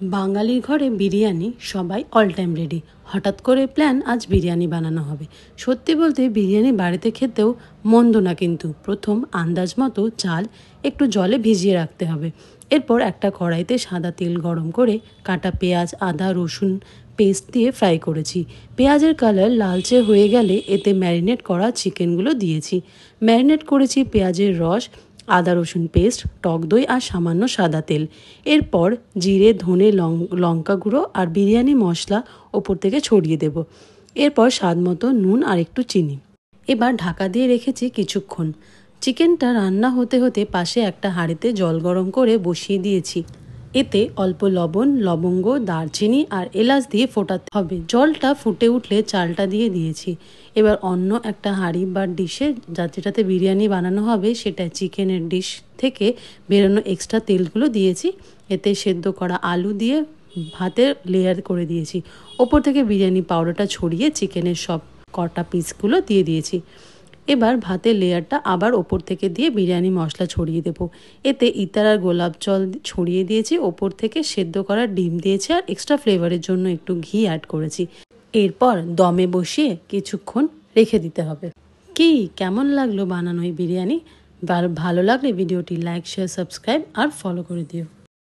বাঙালির ঘরে বিরিয়ানি সবাই অল টাইম রেডি। হঠাৎ করে প্ল্যান আজ বিরিয়ানি বানানো হবে। সত্যি বলতে বিরিয়ানি বাড়িতে খেতেও মন্দ না, কিন্তু প্রথম আন্দাজ মতো চাল একটু জলে ভিজিয়ে রাখতে হবে। এরপর একটা কড়াইতে সাদা তেল গরম করে কাটা পেঁয়াজ, আদা, রসুন পেস্ট দিয়ে ফ্রাই করেছি। পেঁয়াজের কালার লালচে হয়ে গেলে এতে ম্যারিনেট করা চিকেনগুলো দিয়েছি। ম্যারিনেট করেছি পেঁয়াজের রস, আদা রসুন পেস্ট, টক দই আর সামান্য সাদা তেল। এরপর জিরে, ধনে, লঙ্কা গুঁড়ো আর বিরিয়ানি মশলা ওপর থেকে ছড়িয়ে দেব। এরপর স্বাদ মতো নুন আর একটু চিনি। এবার ঢাকা দিয়ে রেখেছি কিছুক্ষণ। চিকেনটা রান্না হতে হতে পাশে একটা হাঁড়িতে জল গরম করে বসিয়ে দিয়েছি। এতে অল্প লবণ, লবঙ্গ, দারচিনি আর এলাচ দিয়ে ফোটাতে হবে। জলটা ফুটে উঠলে চালটা দিয়ে দিয়েছি। এবার অন্য একটা হাঁড়ি বা ডিশে, যেটাতে বিরিয়ানি বানানো হবে, সেটা চিকেনের ডিশ থেকে বেরোনো এক্সট্রা তেলগুলো দিয়েছি। এতে সেদ্ধ করা আলু দিয়ে ভাতের লেয়ার করে দিয়েছি। ওপর থেকে বিরিয়ানি পাউডারটা ছড়িয়ে চিকেনের সব কটা পিসগুলো দিয়ে দিয়েছি। এবার ভাতের লেয়ারটা আবার ওপর থেকে দিয়ে বিরিয়ানি মশলা ছড়িয়ে দেব। এতে ইতার আর গোলাপ জল ছড়িয়ে দিয়েছি। ওপর থেকে সেদ্ধ করা ডিম দিয়েছি আর এক্সট্রা ফ্লেভারের জন্য একটু ঘি অ্যাড করেছি। এরপর দমে বসিয়ে কিছুক্ষণ রেখে দিতে হবে। কি কেমন লাগলো বানানো এই বিরিয়ানি? ভালো লাগলে ভিডিওটি লাইক, শেয়ার, সাবস্ক্রাইব আর ফলো করে দিও।